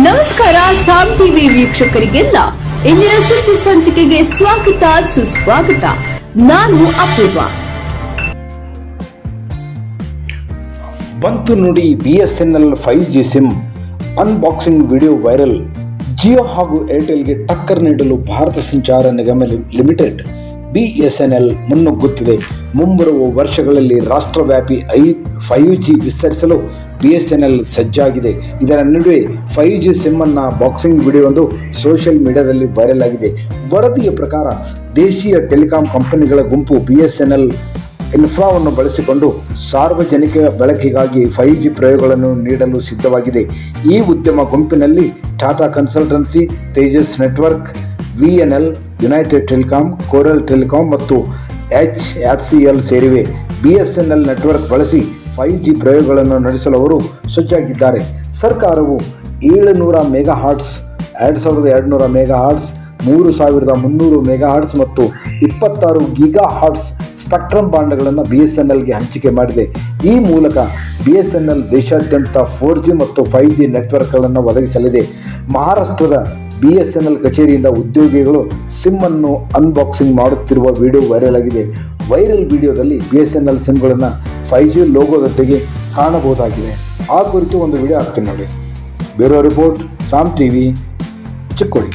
ನಮಸ್ಕಾರ ಸಾಮ್ ಟಿವಿ ವೀಕ್ಷಕರಿಗೆಲ್ಲ ಇಂದಿನ ಸುದ್ದಿ ಸಂಚಿಕೆಗೆ ಸ್ವಾಗತ ಸುಸ್ವಾಗತ. ನಾನು ಅಪೂರ್ವ. ಬಂತು ನೋಡಿ BSNL 5G sim unboxing video viral. Jio ಹಾಗೂ ಏರ್ಟೆಲ್ಗೆ ಟಕ್ಕರ್ ನೀಡಲು ಭಾರತ ಸಂಚಾರ ನಿಗಮ ಲಿಮಿಟೆಡ್ BSNL ಮುನ್ನುಗ್ಗುತ್ತಿದೆ. ಮುಂಬರುವ ವರ್ಷಗಳಲ್ಲಿ ರಾಷ್ಟ್ರವ್ಯಾಪಿ 5G ವಿಸ್ತರಿಸಲು BSNL ಸಜ್ಜಾಗಿದೆ. ಇದರ ನಡುವೆ 5G ಸಿಮ್ ಅನ್ನ ಬಾಕ್ಸಿಂಗ್ ವಿಡಿಯೋವೊಂದು ಸೋಷಿಯಲ್ ಮೀಡಿಯಾದಲ್ಲಿ ವೈರಲ್ ಆಗಿದೆ. ವರದಿಯ ಪ್ರಕಾರ ದೇಶೀಯ ಟೆಲಿಕಾಂ ಕಂಪನಿಗಳ ಗುಂಪು BSNL ಇನ್ಫ್ರಾವನ್ನು ಬಳಸಿಕೊಂಡು ಸಾರ್ವಜನಿಕ ಬಳಕೆಗಾಗಿ 5G ಪ್ರಯೋಗಗಳನ್ನು ನೀಡಲು ಸಿದ್ಧವಾಗಿದೆ. ಈ ಉದ್ಯಮ ಗುಂಪಿನಲ್ಲಿ Tata consultancy, Tejas network, VNL, United telecom, coral telecom ಮತ್ತು HFCL ಸೇರಿವೆ. BSNL ನೆಟ್ವರ್ಕ್ ಬಳಸಿ 5G ಪ್ರಯೋಗಗಳನ್ನು ನಡೆಸಲು ಅವರು ಸಜ್ಜಾಗಿದ್ದಾರೆ. ಸರ್ಕಾರವು 700 ಮೆಗಾಹರ್ಟ್ಸ್, 2200 ಮೆಗಾಹರ್ಟ್ಸ್, 3300 ಮೆಗಾಹರ್ಟ್ಸ್ ಮತ್ತು 26 ಗಿಗಾಹರ್ಟ್ಸ್ ಸ್ಪೆಕ್ಟ್ರಮ್ ಬಾಂಡ್ಗಳನ್ನು BSNLಗೆ ಹಂಚಿಕೆ ಮಾಡಿದೆ. ಈ ಮೂಲಕ BSNL ದೇಶಾದ್ಯಂತ 4G ಮತ್ತು 5G ನೆಟ್ವರ್ಕ್ಗಳನ್ನು ಒದಗಿಸಲಿದೆ. ಮಹಾರಾಷ್ಟ್ರದ BSNL ಕಚೇರಿಯಿಂದ ಉದ್ಯೋಗಿಗಳು ಸಿಮ್ ಅನ್ನು ಅನ್ಬಾಕ್ಸಿಂಗ್ ಮಾಡುತ್ತಿರುವ ವಿಡಿಯೋ ವೈರಲ್ ಆಗಿದೆ. ವೈರಲ್ ವಿಡಿಯೋದಲ್ಲಿ BSNL ಸಿಮ್ಗಳನ್ನು 5G ಲೋಗೋದೊಂದಿಗೆ ಕಾಣಬಹುದಾಗಿದೆ. ಆ ಕುರಿತು ಒಂದು ವಿಡಿಯೋ ಹಾಕ್ತೀನಿ ನೋಡಿ. ಬ್ಯೂರೋ ರಿಪೋರ್ಟ್, ಸಾಮ್ ಟಿವಿ, ಚಿಕ್ಕೋಡಿ.